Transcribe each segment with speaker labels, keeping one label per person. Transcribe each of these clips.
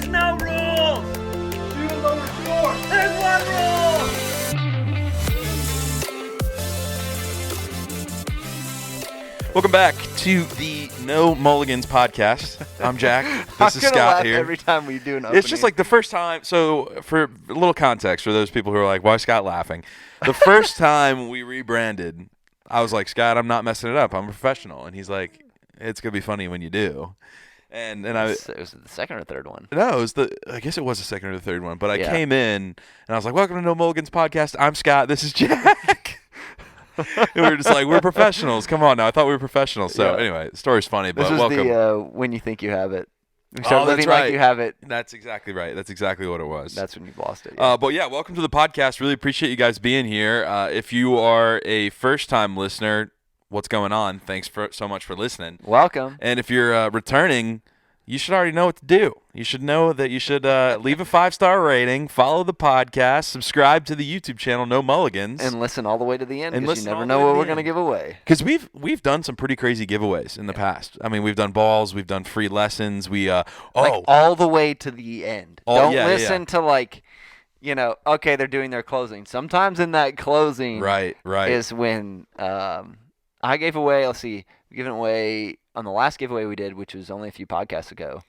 Speaker 1: no rules. Do the lower score. There's one rule.
Speaker 2: Welcome back to the No Mulligans Podcast. I'm Jack. This is Scott here.
Speaker 3: Every time we do an opening.
Speaker 2: It's just like the first time. So, for a little context for those people who are like, "Why is Scott laughing?" The first time we rebranded, I was like, "Scott, I'm not messing it up. I'm a professional." And he's like, "It's gonna be funny when you do." And I
Speaker 3: it was the second or third one.
Speaker 2: No, I guess it was the second or the third one. But I
Speaker 3: Yeah.
Speaker 2: came in and I was like, "Welcome to No Mulligans Podcast. I'm Scott. This is Jack." And we were just like, we're professionals. Come on now. I thought we were professionals. So
Speaker 3: Yeah.
Speaker 2: anyway, the story's funny, but
Speaker 3: This was
Speaker 2: welcome.
Speaker 3: the when you think you have it. You start
Speaker 2: that's
Speaker 3: living
Speaker 2: right.
Speaker 3: like you have it.
Speaker 2: That's exactly right. That's exactly what it was.
Speaker 3: That's when you've lost it.
Speaker 2: But yeah, welcome to the podcast. Really appreciate you guys being here. If you are a first-time listener, what's going on? Thanks so much for listening.
Speaker 3: Welcome.
Speaker 2: And if you're returning, you should already know what to do. You should know that you should leave a 5-star rating, follow the podcast, subscribe to the YouTube channel No Mulligans,
Speaker 3: And listen all the way to the end
Speaker 2: And
Speaker 3: because you
Speaker 2: listen all
Speaker 3: never
Speaker 2: the
Speaker 3: know
Speaker 2: way to
Speaker 3: what
Speaker 2: the
Speaker 3: we're going to
Speaker 2: end.
Speaker 3: give away.
Speaker 2: because we've done some pretty crazy giveaways in the past. I mean, we've done balls, we've done free lessons. We
Speaker 3: Like all the way to the end. Don't listen to like, okay, they're doing their closing. Sometimes in that closing
Speaker 2: right.
Speaker 3: is when I gave away, let's see, giving away on the last giveaway we did, which was only a few podcasts ago,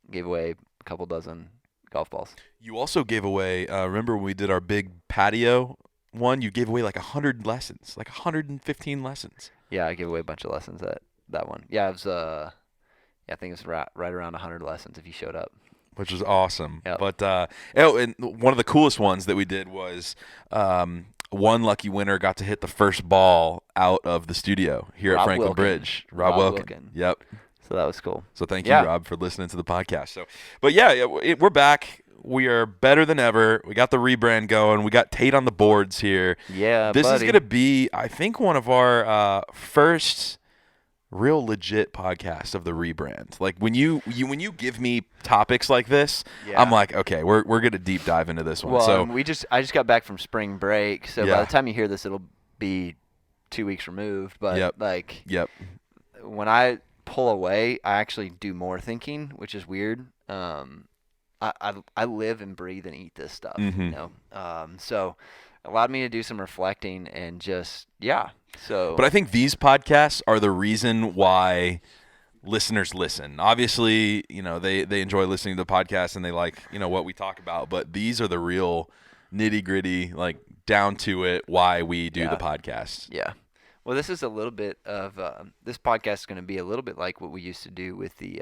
Speaker 3: gave away a couple dozen golf balls.
Speaker 2: You also gave away. Remember when we did our big patio one? You gave away like 100 lessons, like 115 lessons.
Speaker 3: Yeah, I gave away a bunch of lessons that one. Yeah, it was I think it was right around 100 lessons if you showed up.
Speaker 2: Which was awesome.
Speaker 3: Yep.
Speaker 2: But and one of the coolest ones that we did was one lucky winner got to hit the first ball out of the studio here
Speaker 3: Rob
Speaker 2: at Franklin
Speaker 3: Wilkin.
Speaker 2: Bridge.
Speaker 3: Rob
Speaker 2: Wilkin.
Speaker 3: Wilkin.
Speaker 2: Yep.
Speaker 3: So that was cool.
Speaker 2: So thank you,
Speaker 3: Yeah.
Speaker 2: Rob, for listening to the podcast. So, but yeah, we're back. We are better than ever. We got the rebrand going. We got Tate on the boards here.
Speaker 3: Yeah,
Speaker 2: This is
Speaker 3: buddy.
Speaker 2: going to be, I think, one of our first real legit podcasts of the rebrand. Like when you give me topics like this,
Speaker 3: Yeah.
Speaker 2: I'm like, okay, we're going to deep dive into this one.
Speaker 3: Well,
Speaker 2: so
Speaker 3: I just got back from spring break, so by
Speaker 2: Yeah.
Speaker 3: the time you hear this, it'll be 2 weeks removed. But
Speaker 2: Yep.
Speaker 3: like
Speaker 2: yep.
Speaker 3: when I pull away, I actually do more thinking, which is weird. I live and breathe and eat this stuff,
Speaker 2: Mhm.
Speaker 3: So it allowed me to do some reflecting and just So,
Speaker 2: But I think these podcasts are the reason why listeners listen. Obviously, they enjoy listening to the podcast and they like, what we talk about, but these are the real nitty-gritty, like down to it why we do the podcast.
Speaker 3: yeah. Well, this is a little bit of this podcast is going to be a little bit like what we used to do with the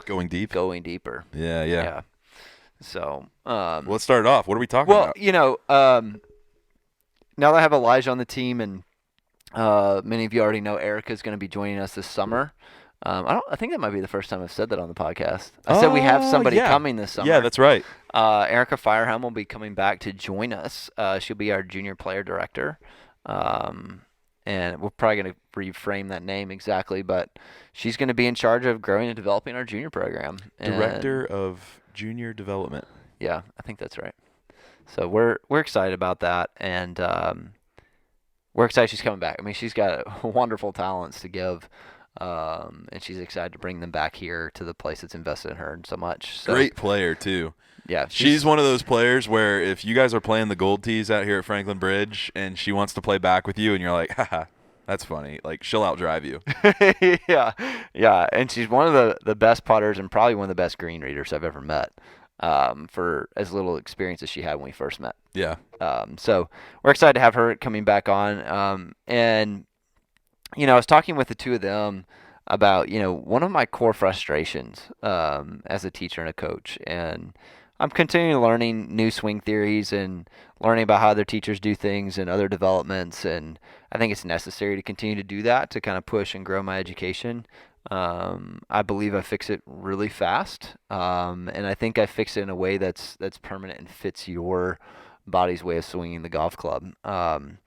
Speaker 2: Going deep.
Speaker 3: Going Deeper.
Speaker 2: Yeah.
Speaker 3: So,
Speaker 2: Well, let's start it off. What are we talking
Speaker 3: well,
Speaker 2: about?
Speaker 3: now that I have Elijah on the team, and many of you already know Erica's going to be joining us this summer. I think that might be the first time I've said that on the podcast. I said we have somebody
Speaker 2: yeah.
Speaker 3: coming this summer.
Speaker 2: Yeah, that's right.
Speaker 3: Erica Firehelm will be coming back to join us. She'll be our junior player director. And we're probably going to reframe that name exactly, but she's going to be in charge of growing and developing our junior program.
Speaker 2: Director of Junior Development.
Speaker 3: Yeah, I think that's right. So we're excited about that, and we're excited she's coming back. I mean, she's got wonderful talents to give, and she's excited to bring them back here to the place that's invested in her so much. So,
Speaker 2: Great player, too.
Speaker 3: Yeah,
Speaker 2: She's one of those players where if you guys are playing the gold tees out here at Franklin Bridge and she wants to play back with you and you're like, haha, that's funny. Like, she'll outdrive you.
Speaker 3: yeah, and she's one of the best putters and probably one of the best green readers I've ever met. For as little experience as she had when we first met.
Speaker 2: Yeah.
Speaker 3: So we're excited to have her coming back on. And I was talking with the two of them about one of my core frustrations as a teacher and a coach, and I'm continuing learning new swing theories and learning about how other teachers do things and other developments, and I think it's necessary to continue to do that to kind of push and grow my education. I believe I fix it really fast, and I think I fix it in a way that's permanent and fits your body's way of swinging the golf club. And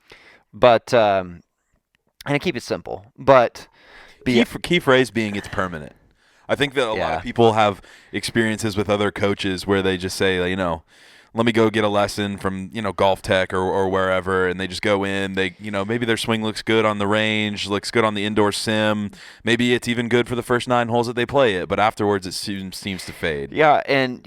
Speaker 3: I keep it simple, but
Speaker 2: Key phrase being it's permanent. I think that a lot of people have experiences with other coaches where they just say, let me go get a lesson from, Golf Tech or wherever, and they just go in. They, maybe their swing looks good on the range, looks good on the indoor sim. Maybe it's even good for the first 9 holes that they play it, but afterwards it seems to fade.
Speaker 3: Yeah, and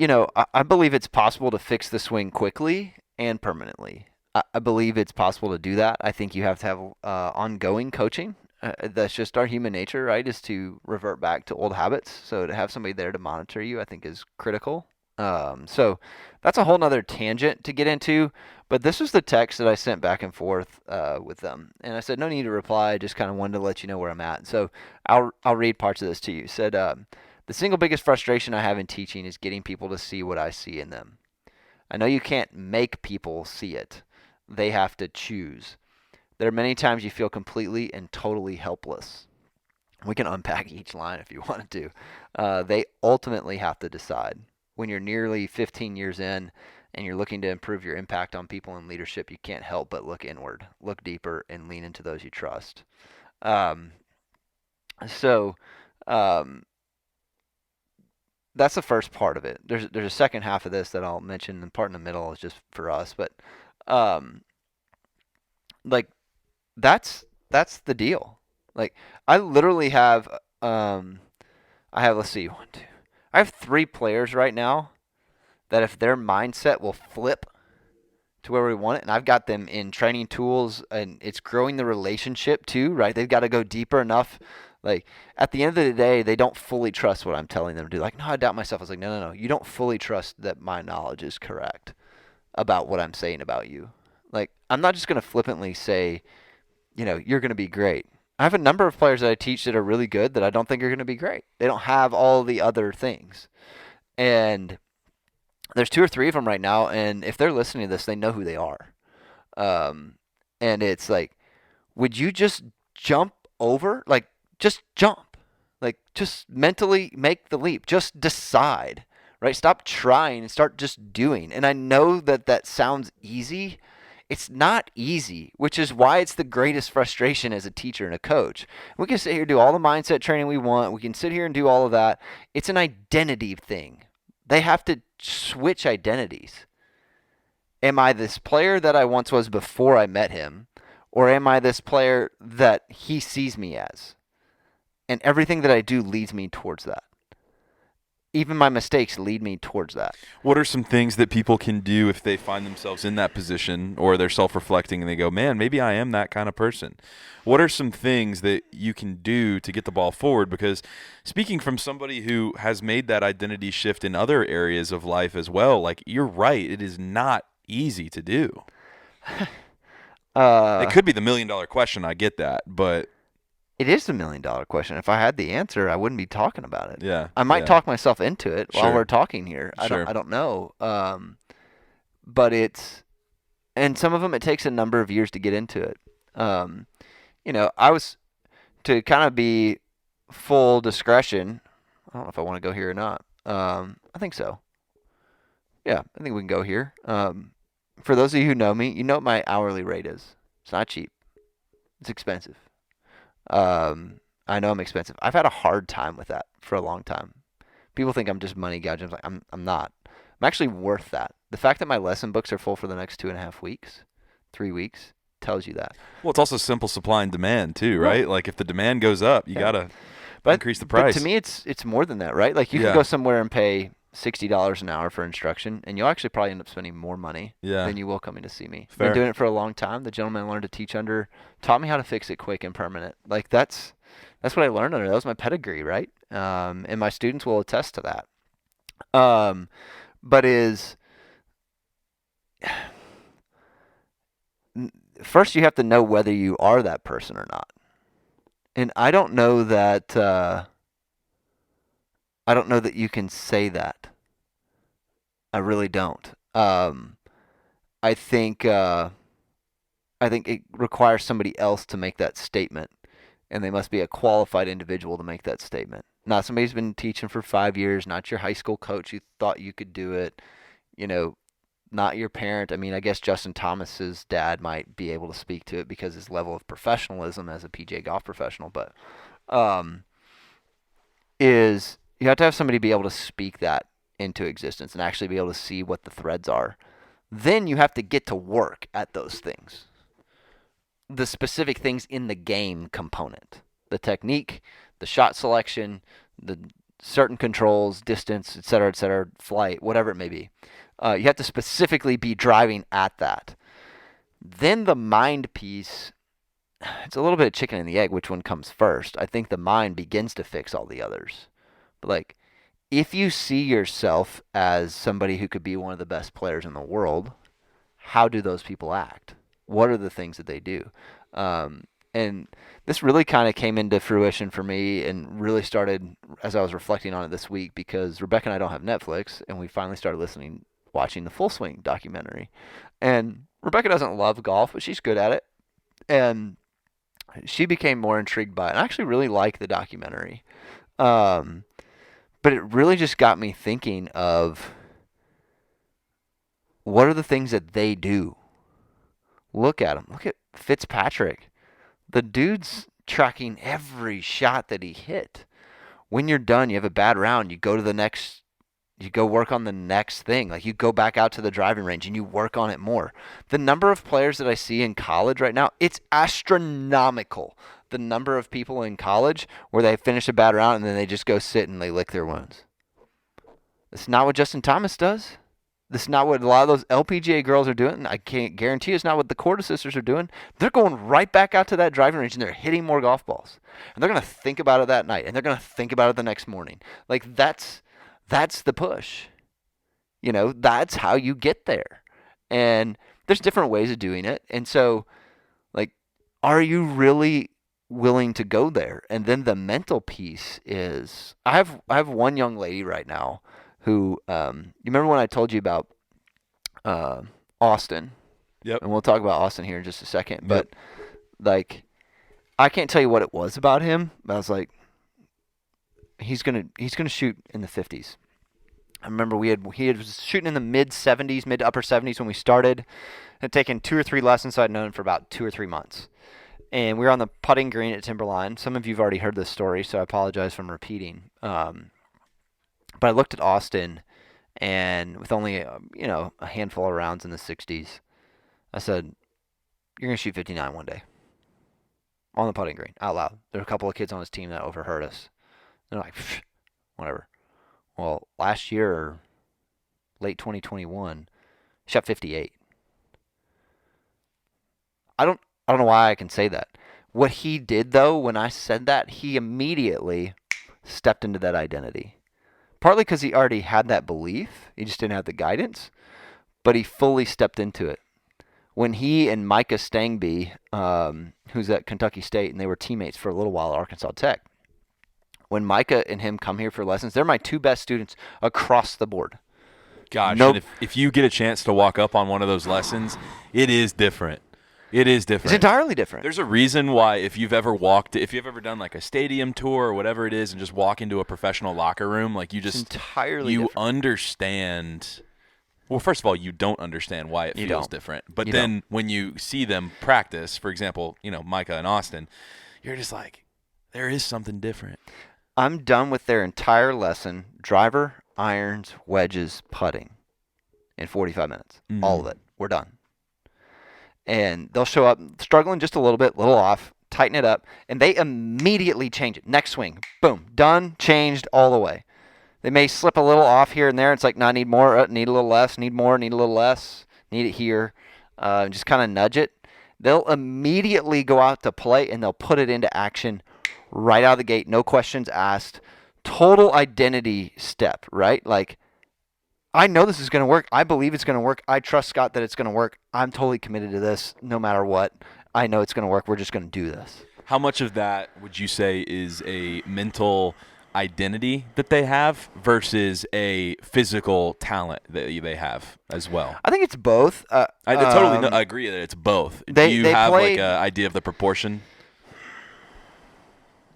Speaker 3: I believe it's possible to fix the swing quickly and permanently. I believe it's possible to do that. I think you have to have ongoing coaching. That's just our human nature, right, is to revert back to old habits. So to have somebody there to monitor you, I think, is critical. So that's a whole nother tangent to get into. But this was the text that I sent back and forth with them. And I said, no need to reply. I just kind of wanted to let you know where I'm at. So I'll read parts of this to you. It said, the single biggest frustration I have in teaching is getting people to see what I see in them. I know you can't make people see it. They have to choose. There are many times you feel completely and totally helpless. We can unpack each line if you wanted to. They ultimately have to decide. When you're nearly 15 years in and you're looking to improve your impact on people in leadership, you can't help but look inward, look deeper, and lean into those you trust. So that's the first part of it. There's a second half of this that I'll mention, and part in the middle is just for us. But that's the deal. Like, I literally have let's see, 1, 2. I have 3 players right now that if their mindset will flip to where we want it, and I've got them in training tools, and it's growing the relationship too, right? They've got to go deeper enough. Like, at the end of the day, they don't fully trust what I'm telling them to do. Like, no, I doubt myself. I was like, no. You don't fully trust that my knowledge is correct about what I'm saying about you. Like, I'm not just going to flippantly say, you're going to be great. I have a number of players that I teach that are really good that I don't think are going to be great. They don't have all the other things. And there's 2 or 3 of them right now, and if they're listening to this, they know who they are. And it's like, would you just jump over? Like, just jump. Like, just mentally make the leap. Just decide, right? Stop trying and start just doing. And I know that sounds easy. It's not easy, which is why it's the greatest frustration as a teacher and a coach. We can sit here and do all the mindset training we want. We can sit here and do all of that. It's an identity thing. They have to switch identities. Am I this player that I once was before I met him, or am I this player that he sees me as? And everything that I do leads me towards that. Even my mistakes lead me towards that.
Speaker 2: What are some things that people can do if they find themselves in that position, or they're self-reflecting and they go, man, maybe I am that kind of person? What are some things that you can do to get the ball forward? Because speaking from somebody who has made that identity shift in other areas of life as well, like, you're right, it is not easy to do. It could be the $1 million question, I get that, but
Speaker 3: it is the $1 million question. If I had the answer, I wouldn't be talking about it.
Speaker 2: Yeah,
Speaker 3: I might talk myself into it while
Speaker 2: Sure.
Speaker 3: we're talking here. I don't know. But and some of them, it takes a number of years to get into it. I was, to kind of be full discretion, I don't know if I want to go here or not. I think so. Yeah, I think we can go here. For those of you who know me, you know what my hourly rate is. It's not cheap. It's expensive. I know I'm expensive. I've had a hard time with that for a long time. People think I'm just money gouging. I'm not. I'm actually worth that. The fact that my lesson books are full for the next 2.5 weeks, 3 weeks, tells you that.
Speaker 2: Well, it's also simple supply and demand too, right?
Speaker 3: Well,
Speaker 2: like, if the demand goes up, you gotta increase the price.
Speaker 3: But to me, it's more than that, right? Like, you can go somewhere and pay $60 an hour for instruction, and you'll actually probably end up spending more money than you will coming to see me.
Speaker 2: Fair.
Speaker 3: Been doing it for a long time. The gentleman I learned to teach under taught me how to fix it quick and permanent. Like, that's what I learned under. That was my pedigree, right? And my students will attest to that. But first you have to know whether you are that person or not. And I don't know that you can say that. I really don't. I think it requires somebody else to make that statement, and they must be a qualified individual to make that statement. Not somebody who's been teaching for 5 years, not your high school coach who thought you could do it, not your parent. I mean, I guess Justin Thomas's dad might be able to speak to it because his level of professionalism as a PGA golf professional, but you have to have somebody be able to speak that into existence and actually be able to see what the threads are. Then you have to get to work at those things. The specific things in the game component. The technique, the shot selection, the certain controls, distance, et cetera, flight, whatever it may be. You have to specifically be driving at that. Then the mind piece, it's a little bit of chicken and the egg, which one comes first. I think the mind begins to fix all the others. But like, if you see yourself as somebody who could be one of the best players in the world, how do those people act? What are the things that they do? And this really kind of came into fruition for me and really started as I was reflecting on it this week, because Rebecca and I don't have Netflix, and we finally started watching the Full Swing documentary. And Rebecca doesn't love golf, but she's good at it. And she became more intrigued by it. And I actually really like the documentary. But it really just got me thinking of what are the things that they do? Look at him. Look at Fitzpatrick. The dude's tracking every shot that he hit. When you're done, you have a bad round, you go work on the next thing. Like, you go back out to the driving range and you work on it more. The number of players that I see in college right now, it's astronomical. The number of people in college where they finish a bad round and then they just go sit and they lick their wounds. It's not what Justin Thomas does. This is not what a lot of those LPGA girls are doing. I can't guarantee it's not what the Corda sisters are doing. They're going right back out to that driving range and they're hitting more golf balls. And they're going to think about it that night, and they're going to think about it the next morning. Like, that's the push. You know, that's how you get there. And there's different ways of doing it. And so, like, are you really willing to go there? And then the mental piece is, I have one young lady right now who, you remember when I told you about Austin?
Speaker 2: Yep.
Speaker 3: And we'll talk about Austin here in just a second.
Speaker 2: Yep.
Speaker 3: But, like, I can't tell you what it was about him, but I was like, he's gonna shoot in the 50s. I remember he was shooting in the mid to upper 70s when we started. Had taken 2 or 3 lessons, so I'd known him for about 2 or 3 months. And we were on the putting green at Timberline. Some of you have already heard this story, so I apologize for repeating. But I looked at Austin, and with only a handful of rounds in the 60s, I said, "You're gonna shoot 59 one day on the putting green out loud." There were a couple of kids on his team that overheard us. They're like, "Whatever." Well, last year, late 2021, shot 58. I don't know why I can say that. What he did, though, when I said that, he immediately stepped into that identity. Partly because he already had that belief. He just didn't have the guidance. But he fully stepped into it. When he and Micah Stangby, who's at Kentucky State, and they were teammates for a little while at Arkansas Tech. When Micah and him come here for lessons, they're my 2 best students across the board.
Speaker 2: Gosh, and if you get a chance to walk up on one of those lessons, it is different. It is different.
Speaker 3: It's entirely different.
Speaker 2: There's a reason why if you've ever done like a stadium tour or whatever it is and just walk into a professional locker room, like you just
Speaker 3: different.
Speaker 2: Understand. Well, first of all, you don't understand why it feels different. But then when you see them practice, for example, Micah and Austin, you're just like, there is something different.
Speaker 3: I'm done with their entire lesson, driver, irons, wedges, putting, in 45 minutes. Mm-hmm. All of it. We're done. And they'll show up struggling just a little bit, little off, tighten it up, and they immediately change it. Next swing, boom, done, changed all the way. They may slip a little off here and there. It's like, no, I need more, need a little less, need more, need a little less, need it here. Just kind of nudge it. They'll immediately go out to play, and they'll put it into action right out of the gate, no questions asked. Total identity step, right? Like, I know this is going to work. I believe it's going to work. I trust Scott that it's going to work. I'm totally committed to this no matter what. I know it's going to work. We're just going to do this.
Speaker 2: How much of that would you say is a mental identity that they have versus a physical talent that they have as well?
Speaker 3: I think it's both.
Speaker 2: I agree that it's both. Do you have like an idea of the proportion?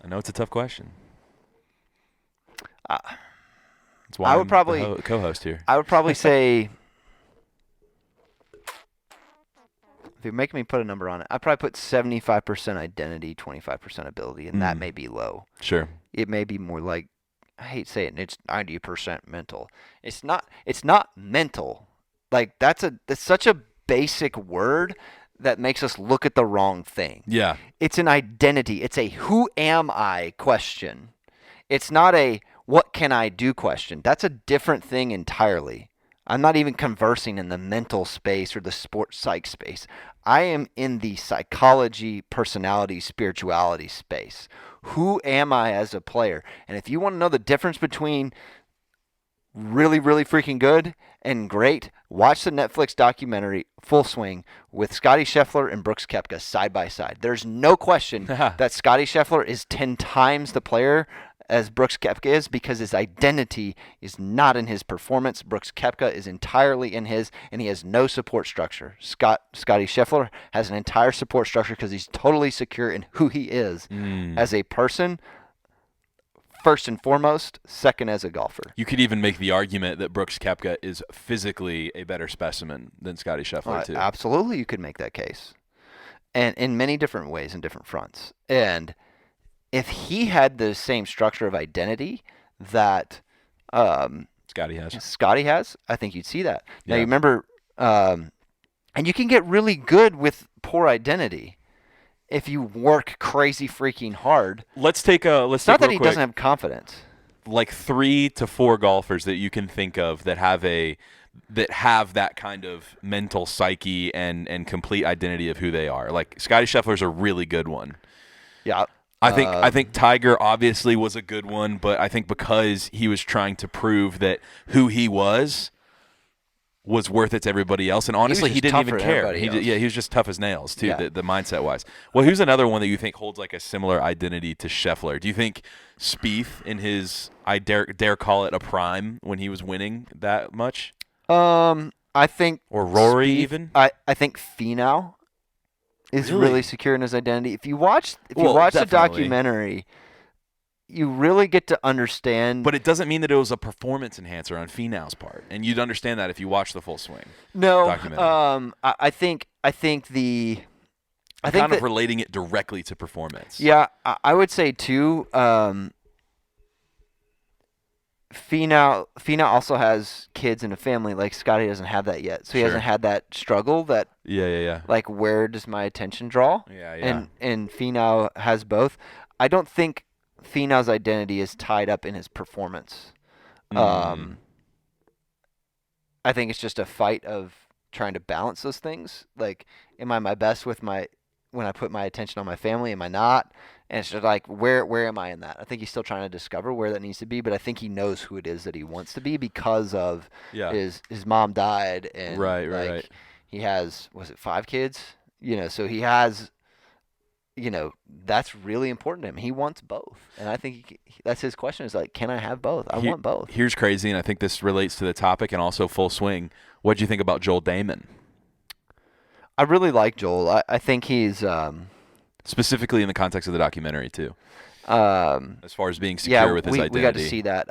Speaker 2: I know it's a tough question. That's why I'm the co-host here.
Speaker 3: I would probably say, if you're making me put a number on it, I'd probably put 75% identity, 25% ability, and that may be low.
Speaker 2: Sure.
Speaker 3: It may be more like, I hate saying it, it's 90% mental. It's not mental. Like that's such a basic word that makes us look at the wrong thing.
Speaker 2: Yeah.
Speaker 3: It's an identity. It's a who am I question. It's not a what can I do question. That's a different thing entirely. I'm not even conversing in the mental space or the sports psych space. I am in the psychology, personality, spirituality space. Who am I as a player? And if you want to know the difference between really, really freaking good and great, watch the Netflix documentary Full Swing with Scotty Scheffler and Brooks Koepka side by side. There's no question that Scotty Scheffler is 10 times the player as Brooks Koepka is because his identity is not in his performance. Brooks Koepka is entirely in his, and he has no support structure. Scotty Scheffler has an entire support structure because he's totally secure in who he is as a person, first and foremost, second as a golfer.
Speaker 2: You could even make the argument that Brooks Koepka is physically a better specimen than Scotty Scheffler, too.
Speaker 3: Absolutely, you could make that case. And in many different ways, in different fronts. And if he had the same structure of identity that
Speaker 2: Scotty
Speaker 3: has, I think you'd see that. Now, you remember, and you can get really good with poor identity if you work crazy freaking hard.
Speaker 2: Let's take
Speaker 3: it's not that he doesn't have confidence.
Speaker 2: Like 3 to 4 golfers that you can think of that have that kind of mental psyche and complete identity of who they are. Like Scotty Scheffler's a really good one.
Speaker 3: Yeah.
Speaker 2: I think Tiger obviously was a good one, but I think because he was trying to prove that who he was worth it to everybody else, and honestly, he didn't even care. He was just tough as nails too, the mindset wise. Well, who's another one that you think holds like a similar identity to Scheffler? Do you think Spieth in his I dare call it a prime when he was winning that much?
Speaker 3: I think
Speaker 2: or Rory
Speaker 3: Spieth,
Speaker 2: even.
Speaker 3: I think Finau is really secure in his identity. If you watch the documentary, you really get to understand.
Speaker 2: But it doesn't mean that it was a performance enhancer on Finau's part, and you'd understand that if you watch the Full Swing.
Speaker 3: No,
Speaker 2: documentary.
Speaker 3: I think
Speaker 2: relating it directly to performance.
Speaker 3: Yeah, I would say too. Finau also has kids and a family. Like Scotty doesn't have that yet, so he hasn't had that struggle. That Like, where does my attention draw?
Speaker 2: Yeah.
Speaker 3: And Finau has both. I don't think Finau's identity is tied up in his performance. I think it's just a fight of trying to balance those things. Like, am I my best when I put my attention on my family? Am I not? And it's just like, where am I in that? I think he's still trying to discover where that needs to be, but I think he knows who it is that he wants to be because of his mom died, and
Speaker 2: right.
Speaker 3: He has, was it 5 kids? So he has, that's really important to him. He wants both, and I think that's his question. Is like, can I have both? I want both.
Speaker 2: Here's crazy, and I think this relates to the topic and also Full Swing. What do you think about Joel Damon?
Speaker 3: I really like Joel. I think he's
Speaker 2: specifically in the context of the documentary too. As far as being secure with his identity,
Speaker 3: we got to see that.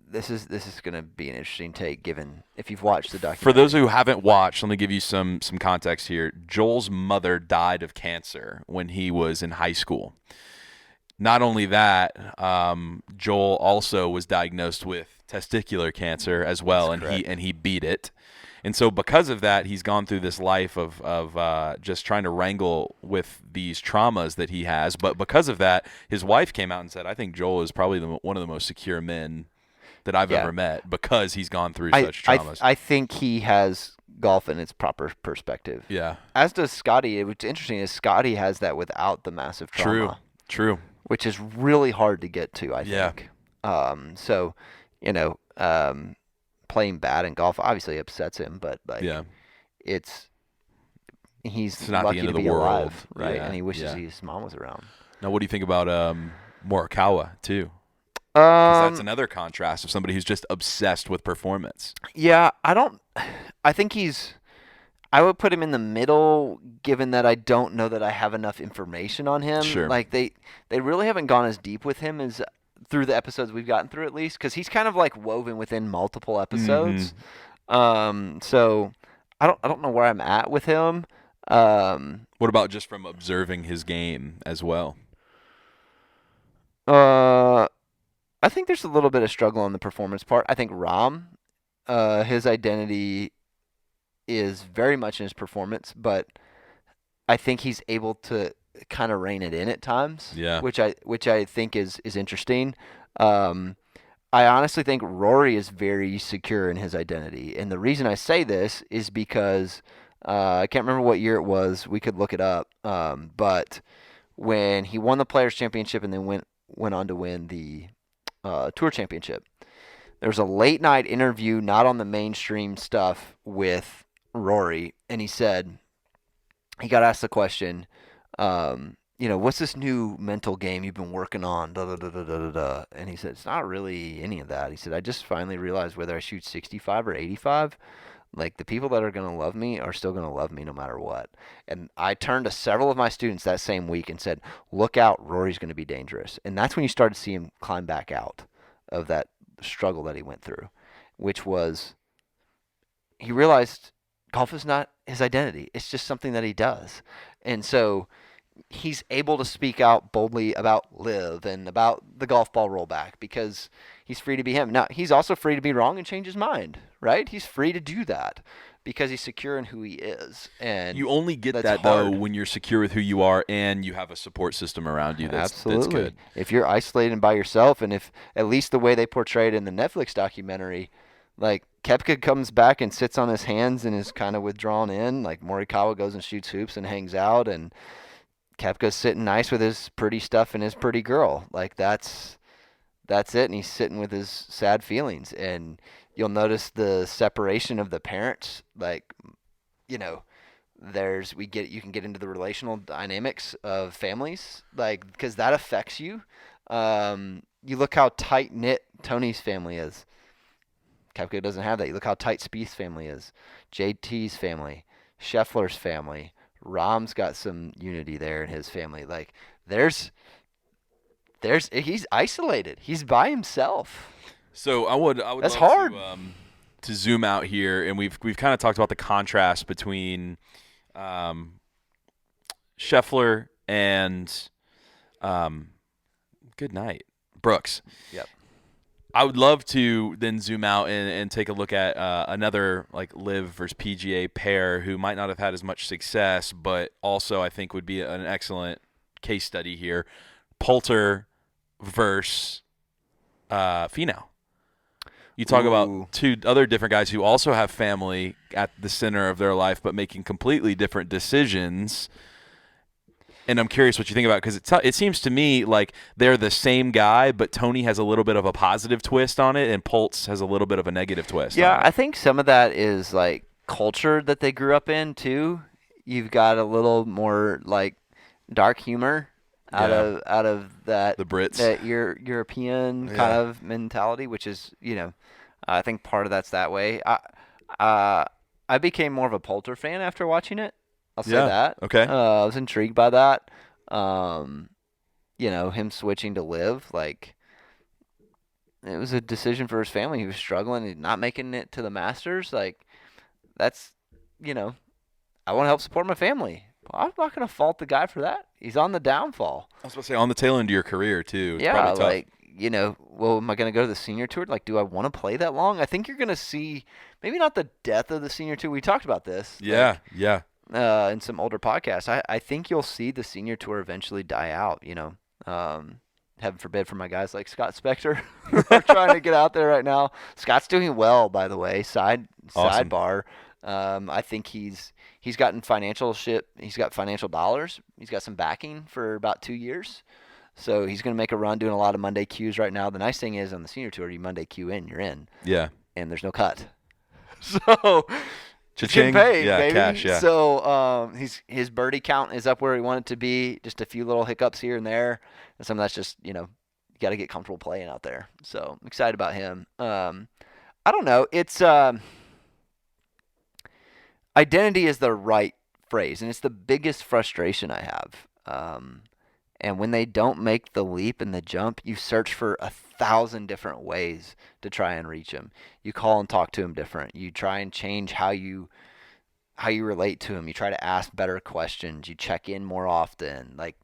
Speaker 3: This is going to be an interesting take, given if you've watched the documentary.
Speaker 2: For those who haven't watched, let me give you some context here. Joel's mother died of cancer when he was in high school. Not only that, Joel also was diagnosed with testicular cancer as well, and he beat it. And so because of that, he's gone through this life of just trying to wrangle with these traumas that he has. But because of that, his wife came out and said, I think Joel is probably one of the most secure men that I've ever met because he's gone through such traumas.
Speaker 3: I think he has golf in its proper perspective.
Speaker 2: Yeah.
Speaker 3: As does Scotty. What's interesting is Scotty has that without the massive trauma.
Speaker 2: True. Which
Speaker 3: is really hard to get to, I think. So, playing bad in golf obviously upsets him, but he's
Speaker 2: not
Speaker 3: lucky
Speaker 2: the end
Speaker 3: to
Speaker 2: of
Speaker 3: be
Speaker 2: the world,
Speaker 3: alive, right? And he wishes his mom was around.
Speaker 2: Now, what do you think about Morikawa too? Because that's another contrast of somebody who's just obsessed with performance.
Speaker 3: Yeah, I think I would put him in the middle, given that I don't know that I have enough information on him.
Speaker 2: Sure.
Speaker 3: Like they really haven't gone as deep with him as through the episodes we've gotten through, at least, because he's kind of like woven within multiple episodes. So I don't know where I'm at with him.
Speaker 2: What about just from observing his game as well?
Speaker 3: I think there's a little bit of struggle on the performance part. I think Rom, his identity is very much in his performance, but I think he's able to kind of rein it in at times,
Speaker 2: Yeah.
Speaker 3: which I think is interesting. Um, I honestly think Rory is very secure in his identity, and the reason I say this is because I can't remember what year it was. We could look it up, but when he won the Players Championship and then went on to win the Tour Championship, there was a late night interview, not on the mainstream stuff, with Rory, and he got asked the question, what's this new mental game you've been working on? Da, da, da, da, da, da, da. And he said, it's not really any of that. He said, I just finally realized whether I shoot 65 or 85, like the people that are going to love me are still going to love me no matter what. And I turned to several of my students that same week and said, look out, Rory's going to be dangerous. And that's when you started to see him climb back out of that struggle that he went through, which was he realized golf is not his identity. It's just something that he does. And so he's able to speak out boldly about live and about the golf ball rollback because he's free to be him. Now, he's also free to be wrong and change his mind, right? He's free to do that because he's secure in who he is. And
Speaker 2: you only get that,
Speaker 3: hard.
Speaker 2: though, when you're secure with who you are and you have a support system around you that's good.
Speaker 3: If you're isolated and by yourself, and if at least the way they portrayed in the Netflix documentary, like Koepka comes back and sits on his hands and is kind of withdrawn in, like Morikawa goes and shoots hoops and hangs out, and Koepka's sitting nice with his pretty stuff and his pretty girl. Like that's it, and he's sitting with his sad feelings. And you'll notice the separation of the parents. Like, you can get into the relational dynamics of families, like because that affects you. You look how tight knit Tony's family is. Koepka doesn't have that. You look how tight Spieth's family is. JT's family, Scheffler's family. Rahm's got some unity there in his family. Like he's isolated. He's by himself.
Speaker 2: So I would
Speaker 3: That's
Speaker 2: love
Speaker 3: hard.
Speaker 2: To zoom out here, and we've kind of talked about the contrast between Scheffler and good night Brooks.
Speaker 3: Yep.
Speaker 2: I would love to then zoom out and take a look at another like Live versus PGA pair who might not have had as much success, but also I think would be an excellent case study here. Poulter versus Finau. You talk about two other different guys who also have family at the center of their life, but making completely different decisions. And I'm curious what you think about it because it seems to me like they're the same guy, but Tony has a little bit of a positive twist on it, and Pultz has a little bit of a negative twist.
Speaker 3: Yeah, I think some of that is like culture that they grew up in too. You've got a little more like dark humor out of that
Speaker 2: the Brits,
Speaker 3: that European kind of mentality, which is I think part of that's that way. I became more of a Poulter fan after watching it. I'll say that.
Speaker 2: Okay.
Speaker 3: I was intrigued by that. Him switching to Live, like it was a decision for his family. He was struggling and not making it to the Masters. Like that's, I want to help support my family. I'm not going to fault the guy for that. He's on the downfall.
Speaker 2: I was supposed to say on the tail end of your career too. It's probably tough.
Speaker 3: Well, am I going to go to the senior tour? Like, do I want to play that long? I think you're going to see maybe not the death of the senior tour. We talked about this.
Speaker 2: Yeah.
Speaker 3: In some older podcasts, I think you'll see the senior tour eventually die out. Heaven forbid for my guys like Scott Spector who are trying to get out there right now. Scott's doing well, by the way. Sidebar. I think he's gotten he's got financial dollars. He's got some backing for about 2 years. So he's going to make a run doing a lot of Monday Qs right now. The nice thing is on the senior tour, you Monday Q in, you're in.
Speaker 2: Yeah.
Speaker 3: And there's no cut. So
Speaker 2: Cha-ching.
Speaker 3: Paid,
Speaker 2: yeah,
Speaker 3: baby.
Speaker 2: cash, yeah.
Speaker 3: So his birdie count is up where he wanted to be. Just a few little hiccups here and there. And some of that's just, you got to get comfortable playing out there. So I'm excited about him. I don't know. It's identity is the right phrase, and it's the biggest frustration I have. And when they don't make the leap and the jump, you search for 1,000 different ways to try and reach them. You call and talk to them different. You try and change how you relate to them. You try to ask better questions. You check in more often. Like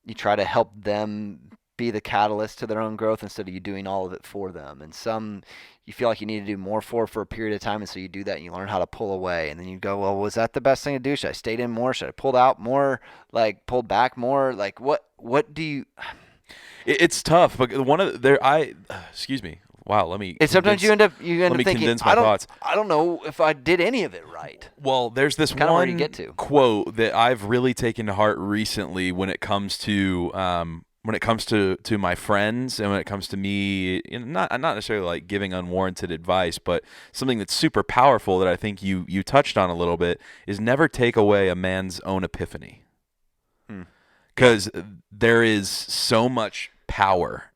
Speaker 3: you try to help them be the catalyst to their own growth instead of you doing all of it for them. And some you feel like you need to do more for a period of time, and so you do that and you learn how to pull away. And then you go, well, was that the best thing to do? Should I stayed in more? Should I pulled out more? Like pulled back more? Like what do you
Speaker 2: It's tough, but excuse me. Wow, let me.
Speaker 3: And sometimes you end up thinking,
Speaker 2: condense my thoughts.
Speaker 3: I don't know if I did any of it right.
Speaker 2: Well, there's this
Speaker 3: Kinda where you
Speaker 2: one
Speaker 3: get to.
Speaker 2: quote that I've really taken to heart recently when it comes to my friends and when it comes to me, not necessarily like giving unwarranted advice, but something that's super powerful that I think you touched on a little bit is never take away a man's own epiphany. Because there is so much power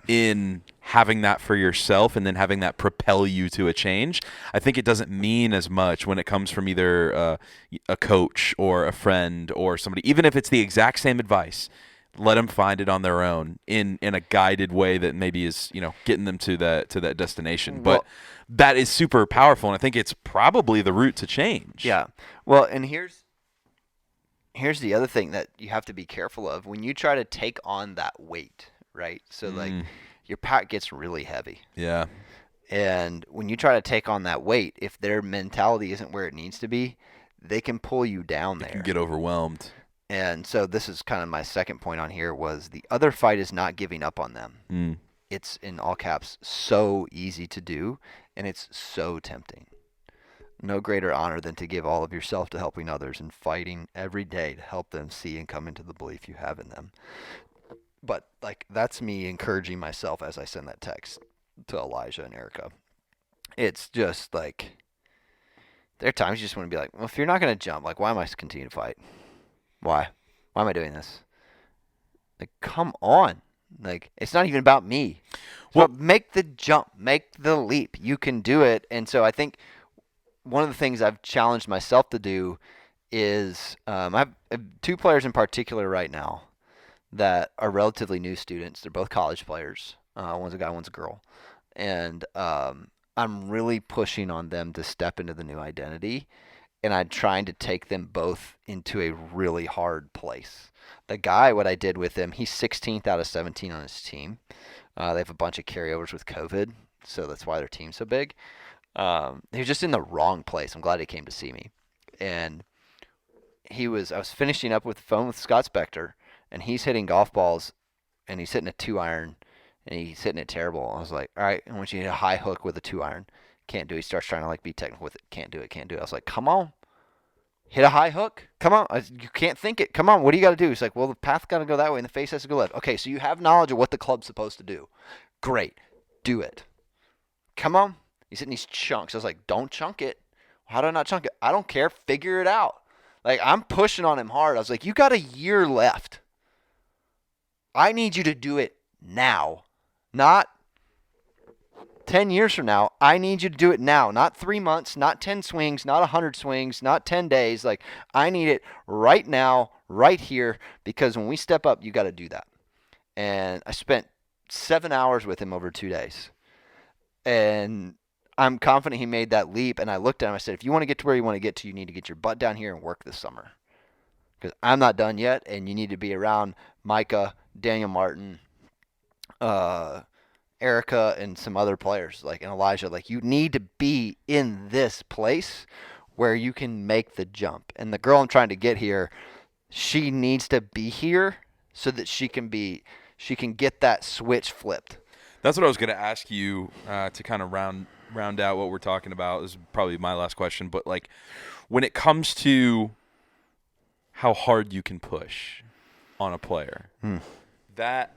Speaker 2: in having that for yourself and then having that propel you to a change. I think it doesn't mean as much when it comes from either a coach or a friend or somebody, even if it's the exact same advice. Let them find it on their own in a guided way that maybe is getting them to that destination. But that is super powerful, and I think it's probably the route to change.
Speaker 3: Yeah. Well, and here's the other thing that you have to be careful of when you try to take on that weight, right? So like your pack gets really heavy.
Speaker 2: Yeah.
Speaker 3: And when you try to take on that weight, if their mentality isn't where it needs to be, they can pull you down there.
Speaker 2: You can get overwhelmed.
Speaker 3: And so this is kind of my second point on here was the other fight is not giving up on them. It's in all caps so easy to do, and it's so tempting. No greater honor than to give all of yourself to helping others and fighting every day to help them see and come into the belief you have in them. But like that's me encouraging myself as I send that text to Elijah and Erica. It's just like there are times you just want to be like, well, if you're not going to jump, like why am I continuing to fight? Why am I doing this? Like, come on. Like, it's not even about me. Well, make the jump. Make the leap. You can do it. And so I think one of the things I've challenged myself to do is I have two players in particular right now that are relatively new students. They're both college players. One's a guy, one's a girl. And I'm really pushing on them to step into the new identity. And I'm trying to take them both into a really hard place. The guy, what I did with him, he's 16th out of 17 on his team. They have a bunch of carryovers with COVID, so that's why their team's so big. He was just in the wrong place. I'm glad he came to see me. And I was finishing up with the phone with Scott Spector, and he's hitting golf balls, and he's hitting a 2-iron, and he's hitting it terrible. I was like, all right, I want you to hit a high hook with a 2-iron. Can't do it. He starts trying to like be technical with it. Can't do it. I was like, come on. Hit a high hook. Come on. You can't think it. Come on. What do you got to do? He's like, well, the path got to go that way and the face has to go left. Okay, so you have knowledge of what the club's supposed to do. Great. Do it. Come on. He's hitting these chunks. I was like, don't chunk it. How do I not chunk it? I don't care. Figure it out. Like, I'm pushing on him hard. I was like, you got a year left. I need you to do it now. Not 10 years from now. I need you to do it now. Not 3 months, not 10 swings, not 100 swings, not 10 days. Like, I need it right now, right here, because when we step up, you got to do that. And I spent 7 hours with him over 2 days. And I'm confident he made that leap. And I looked at him, I said, if you want to get to where you want to get to, you need to get your butt down here and work this summer. Because I'm not done yet, and you need to be around Micah, Daniel Martin, Erica, and some other players, like, and Elijah. Like, you need to be in this place where you can make the jump. And the girl I'm trying to get here, she needs to be here so that she can get that switch flipped.
Speaker 2: That's what I was going to ask you to kind of round out what we're talking about. This is probably my last question, but like when it comes to how hard you can push on a player, that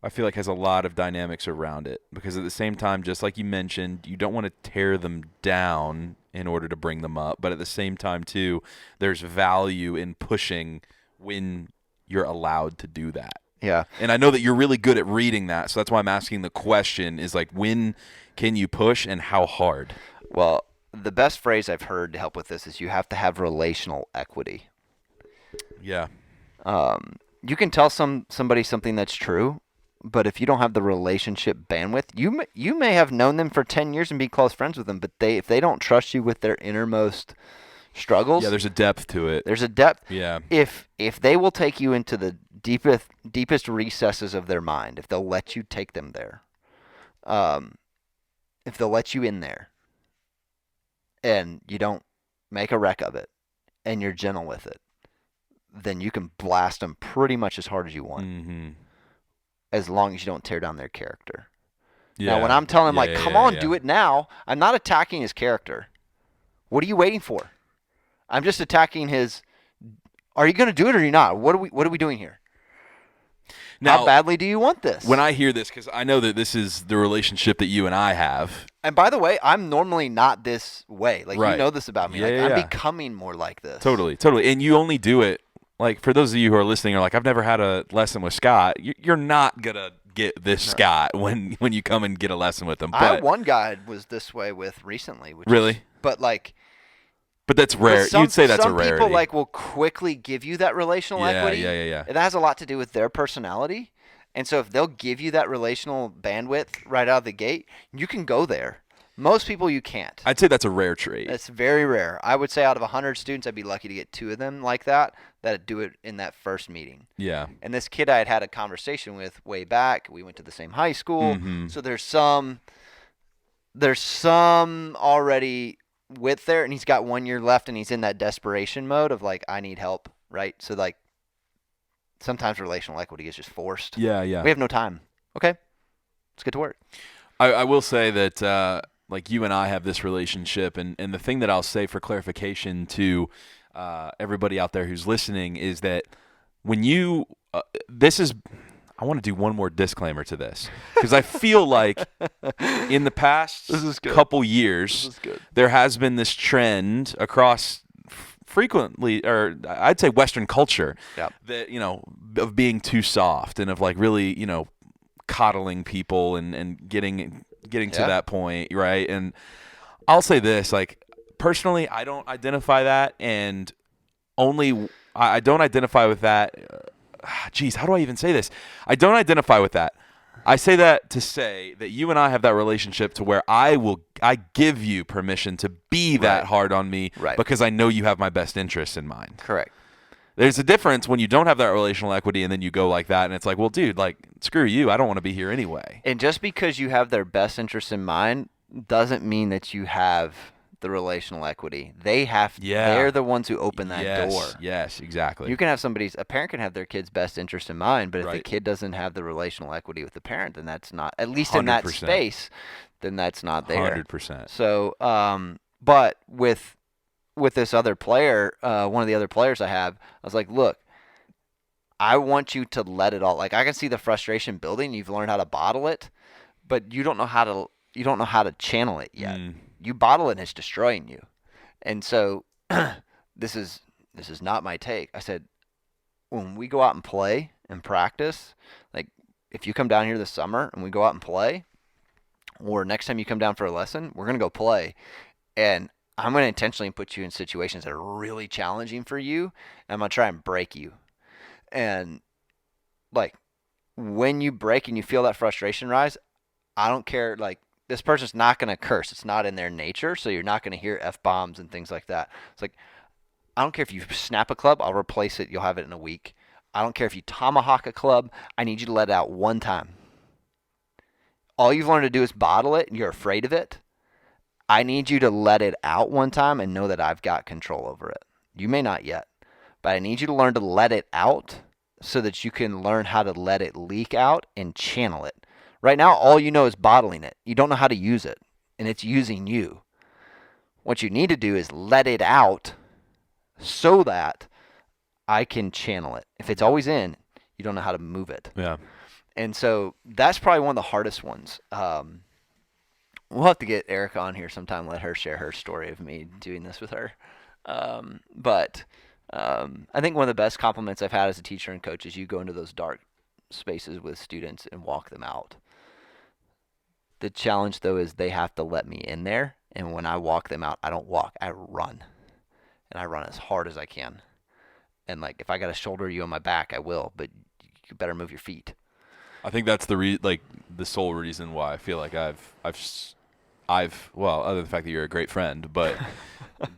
Speaker 2: I feel like has a lot of dynamics around it, because at the same time, just like you mentioned, you don't want to tear them down in order to bring them up, but at the same time too, there's value in pushing when you're allowed to do that.
Speaker 3: Yeah.
Speaker 2: And I know that you're really good at reading that, so that's why I'm asking the question is like, when can you push and how hard?
Speaker 3: Well, the best phrase I've heard to help with this is you have to have relational equity.
Speaker 2: Yeah.
Speaker 3: You can tell somebody something that's true, but if you don't have the relationship bandwidth, you may have known them for 10 years and be close friends with them, but if they don't trust you with their innermost struggles.
Speaker 2: Yeah, there's a depth to it.
Speaker 3: There's a depth.
Speaker 2: Yeah.
Speaker 3: If they will take you into the deepest recesses of their mind, if they'll let you take them there, if they'll let you in there, and you don't make a wreck of it, and you're gentle with it, then you can blast them pretty much as hard as you want, as long as you don't tear down their character.
Speaker 2: Yeah.
Speaker 3: Now, when I'm telling him, come on, do it now, I'm not attacking his character. What are you waiting for? I'm just attacking his, are you going to do it or are you not? What are we doing here?
Speaker 2: Now,
Speaker 3: how badly do you want this?
Speaker 2: When I hear this, because I know that this is the relationship that you and I have.
Speaker 3: And by the way, I'm normally not this way. Like,
Speaker 2: right.
Speaker 3: You know this about me.
Speaker 2: Yeah,
Speaker 3: I'm becoming more like this.
Speaker 2: Totally. And you only do it, like, for those of you who are listening, are like, I've never had a lesson with Scott. You're not going to get this Scott when you come and get a lesson with him. But
Speaker 3: one guy was this way with recently.
Speaker 2: Really?
Speaker 3: But
Speaker 2: that's rare. You'd say that's a rarity.
Speaker 3: Some people will quickly give you that relational equity.
Speaker 2: Yeah.
Speaker 3: It has a lot to do with their personality. And so if they'll give you that relational bandwidth right out of the gate, you can go there. Most people you can't.
Speaker 2: I'd say that's a rare trait.
Speaker 3: It's very rare. I would say out of 100 students, I'd be lucky to get 2 of them like that do it in that first meeting.
Speaker 2: Yeah.
Speaker 3: And this kid I had a conversation with way back. We went to the same high school. So there's some already with there, and he's got 1 year left, and he's in that desperation mode of I need help, right? So sometimes relational equity is just forced.
Speaker 2: Yeah.
Speaker 3: We have no time. Okay, let's get to work.
Speaker 2: I will say that you and I have this relationship, and the thing that I'll say for clarification to everybody out there who's listening is that when you I want to do one more disclaimer to this, because I feel like in the past couple years there has been this trend across frequently, or I'd say Western culture, that of being too soft and of really coddling people and getting to that point, right? And I'll say this, personally, I don't identify that, and I don't identify with that. Geez, how do I even say this? I don't identify with that. I say that to say that you and I have that relationship to where I give you permission to be that hard on me, because I know you have my best interests in mind.
Speaker 3: Correct.
Speaker 2: There's a difference when you don't have that relational equity and then you go like that, and it's well, dude, screw you. I don't want to be here anyway.
Speaker 3: And just because you have their best interests in mind doesn't mean that you have the relational equity. They're the ones who open that door.
Speaker 2: Yes, exactly.
Speaker 3: You can have a parent can have their kid's best interest in mind, but if the kid doesn't have the relational equity with the parent, then that's not, at least 100%. In that space, then that's not there.
Speaker 2: 100%.
Speaker 3: So, but with this other player, one of the other players I have, I was like, look, I want you to let it all. I can see the frustration building. You've learned how to bottle it, but you don't know how to channel it yet. You bottle it and it's destroying you. And so this is not my take. I said, when we go out and play and practice, if you come down here this summer and we go out and play, or next time you come down for a lesson, we're going to go play. And I'm going to intentionally put you in situations that are really challenging for you, and I'm going to try and break you. And when you break and you feel that frustration rise, I don't care, this person's not going to curse. It's not in their nature, so you're not going to hear F-bombs and things like that. It's I don't care if you snap a club, I'll replace it. You'll have it in a week. I don't care if you tomahawk a club. I need you to let it out one time. All you've learned to do is bottle it, and you're afraid of it. I need you to let it out one time and know that I've got control over it. You may not yet, but I need you to learn to let it out so that you can learn how to let it leak out and channel it. Right now, all you know is bottling it. You don't know how to use it, and it's using you. What you need to do is let it out so that I can channel it. If it's always in, you don't know how to move it.
Speaker 2: Yeah.
Speaker 3: And so that's probably one of the hardest ones. We'll have to get Erica on here sometime, let her share her story of me doing this with her. But I think one of the best compliments I've had as a teacher and coach is you go into those dark spaces with students and walk them out. The challenge, though, is they have to let me in there, and when I walk them out, I don't walk, I run. And I run as hard as I can. And if I got to shoulder you on my back, I will, but you better move your feet.
Speaker 2: I think that's the sole reason why I feel like I've other than the fact that you're a great friend, but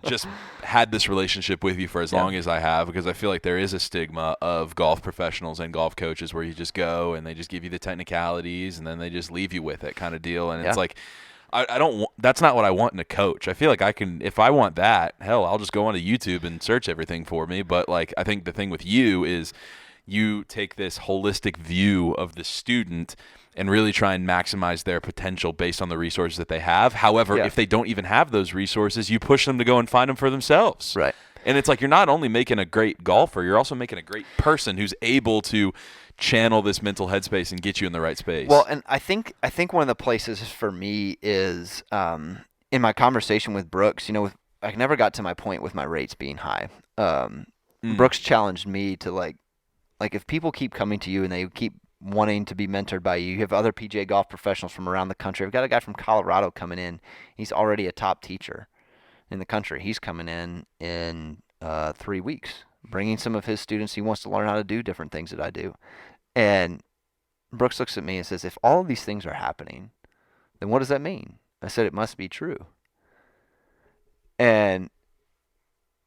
Speaker 2: just had this relationship with you for as long as I have, because I feel like there is a stigma of golf professionals and golf coaches where you just go and they just give you the technicalities and then they just leave you with it kind of deal. And it's like, I don't. That's not what I want in a coach. I feel like I can, if I want that, hell, I'll just go onto YouTube and search everything for me. But like, I think the thing with you is you take this holistic view of the student and really try and maximize their potential based on the resources that they have. However, if they don't even have those resources, you push them to go and find them for themselves.
Speaker 3: Right.
Speaker 2: And it's like you're not only making a great golfer, you're also making a great person who's able to channel this mental headspace and get you in the right space.
Speaker 3: Well, and I think one of the places for me is in my conversation with Brooks, I never got to my point with my rates being high. Brooks challenged me to like if people keep coming to you and they keep wanting to be mentored by you, you have other PGA golf professionals from around the country. I've got a guy from Colorado coming in. He's already a top teacher in the country. He's coming in 3 weeks, bringing some of his students. He wants to learn how to do different things that I do. And Brooks looks at me and says, if all of these things are happening, then what does that mean? I said, it must be true. And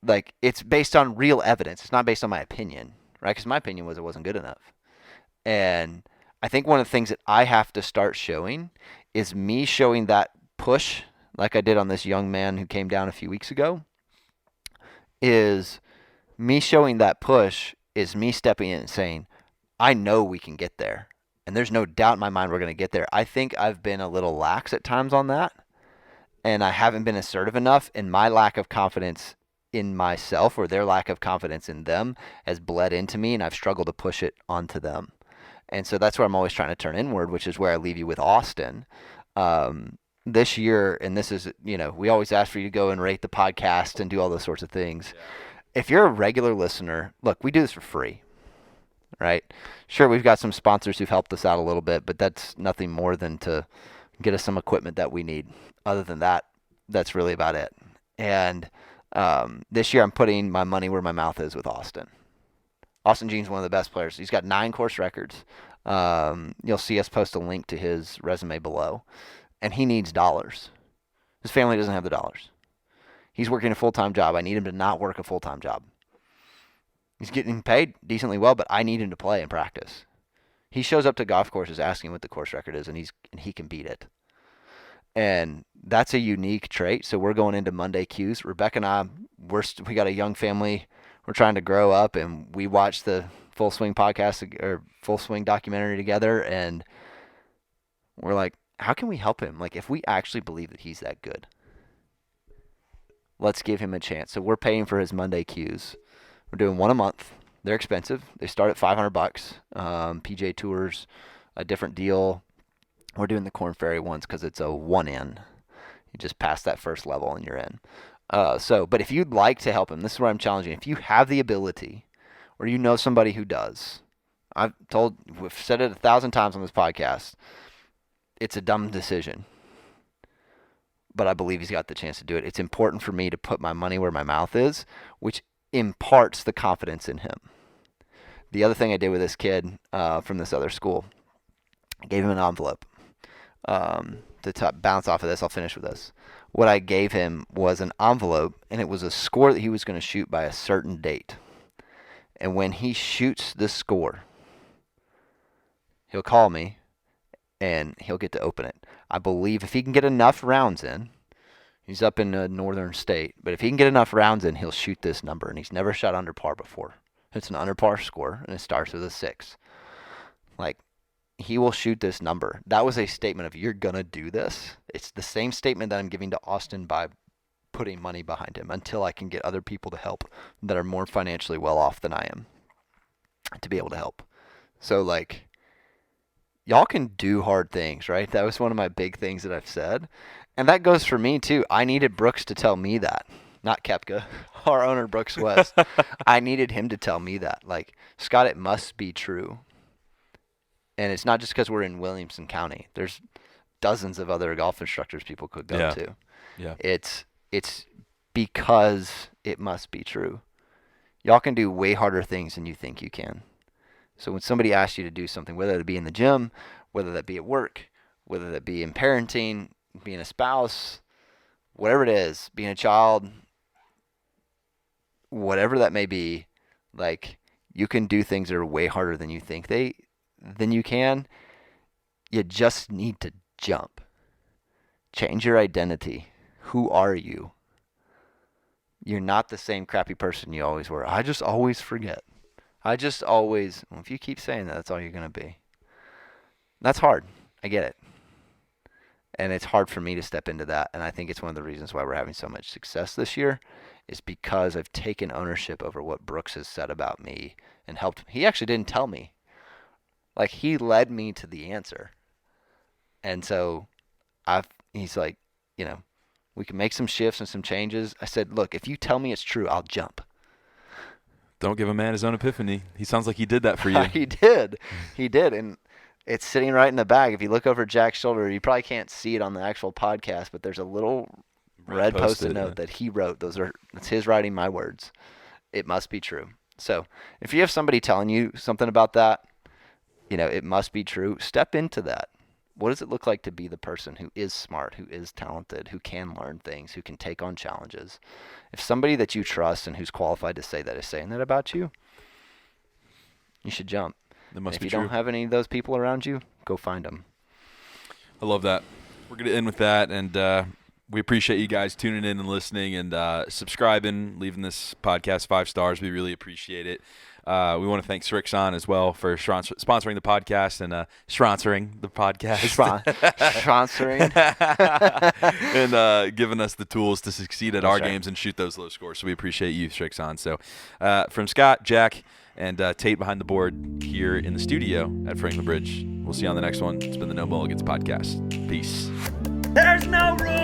Speaker 3: like, it's based on real evidence. It's not based on my opinion, right? Because my opinion was it wasn't good enough. And I think one of the things that I have to start showing is me showing that push, like I did on this young man who came down a few weeks ago, is me showing that push is me stepping in and saying, I know we can get there. And there's no doubt in my mind we're going to get there. I think I've been a little lax at times on that. And I haven't been assertive enough. And my lack of confidence in myself or their lack of confidence in them has bled into me. And I've struggled to push it onto them. And so that's where I'm always trying to turn inward, which is where I leave you with Austin. This year, and this is, we always ask for you to go and rate the podcast and do all those sorts of things. Yeah. If you're a regular listener, look, we do this for free. Right? Sure, we've got some sponsors who've helped us out a little bit, but that's nothing more than to get us some equipment that we need. Other than that, that's really about it. And this year I'm putting my money where my mouth is with Austin. Austin Jean's one of the best players. He's got 9 course records. You'll see us post a link to his resume below. And he needs dollars. His family doesn't have the dollars. He's working a full-time job. I need him to not work a full-time job. He's getting paid decently well, but I need him to play and practice. He shows up to golf courses asking what the course record is, and he can beat it. And that's a unique trait. So we're going into Monday Qs. Rebecca and I, we got a young family. We're trying to grow up, and we watched the Full Swing podcast or Full Swing documentary together, and we're like, how can we help him? Like, if we actually believe that he's that good, let's give him a chance. So we're paying for his Monday Qs. We're doing one a month. They're expensive. They start at $500. PJ Tours, a different deal. We're doing the Corn Ferry ones because it's a 1-in. You just pass that first level and you're in. But if you'd like to help him, this is where I'm challenging. If you have the ability, or you know somebody who does, we've said it 1,000 times on this podcast, it's a dumb decision. But I believe he's got the chance to do it. It's important for me to put my money where my mouth is, which imparts the confidence in him. The other thing I did with this kid from this other school, I gave him an envelope. To bounce off of this, I'll finish with this. What I gave him was an envelope, and it was a score that he was going to shoot by a certain date. And when he shoots the score, he'll call me, and he'll get to open it. I believe if he can get enough rounds in, he's up in a northern state, but if he can get enough rounds in, he'll shoot this number, and he's never shot under par before. It's an under par score, and it starts with a 6. Like, he will shoot this number. That was a statement of, you're going to do this. It's the same statement that I'm giving to Austin by putting money behind him until I can get other people to help that are more financially well off than I am to be able to help. So, like, y'all can do hard things, right? That was one of my big things that I've said. And that goes for me, too. I needed Brooks to tell me that. Not Koepka, our owner, Brooks West. I needed him to tell me that. Like, Scott, it must be true. And it's not just because we're in Williamson County. There's dozens of other golf instructors people could go to.
Speaker 2: Yeah.
Speaker 3: It's because it must be true. Y'all can do way harder things than you think you can. So when somebody asks you to do something, whether it be in the gym, whether that be at work, whether that be in parenting, being a spouse, whatever it is, being a child, whatever that may be, like, you can do things that are way harder than you think than you can. You just need to jump. Change your identity. Who are you? You're not the same crappy person you always were. I just always forget. Well, if you keep saying that, that's all you're going to be. That's hard. I get it. And it's hard for me to step into that. And I think it's one of the reasons why we're having so much success this year is because I've taken ownership over what Brooks has said about me and helped. He actually didn't tell me. Like, he led me to the answer. And so he's like, we can make some shifts and some changes. I said, look, if you tell me it's true, I'll jump.
Speaker 2: Don't give a man his own epiphany. He sounds like he did that for you.
Speaker 3: He did. And it's sitting right in the bag. If you look over Jack's shoulder, you probably can't see it on the actual podcast, but there's a little red post-it note that he wrote. It's his writing, my words. It must be true. So if you have somebody telling you something about that, it must be true. Step into that. What does it look like to be the person who is smart, who is talented, who can learn things, who can take on challenges? If somebody that you trust and who's qualified to say that is saying that about you, you should jump.
Speaker 2: That must
Speaker 3: if
Speaker 2: be
Speaker 3: you
Speaker 2: true.
Speaker 3: don't have any of those people around you, go find them.
Speaker 2: I love that. We're going to end with that, and we appreciate you guys tuning in and listening and subscribing, leaving this podcast 5 stars. We really appreciate it. We want to thank Srixon as well for sponsoring the podcast and sponsoring the podcast.
Speaker 3: Sponsoring.
Speaker 2: And giving us the tools to succeed at our
Speaker 3: right.
Speaker 2: games and shoot those low scores. So we appreciate you, Srixon. So from Scott, Jack, and Tate behind the board here in the studio at Franklin Bridge, we'll see you on the next one. It's been the No Mulligans Podcast. Peace.
Speaker 1: There's no room.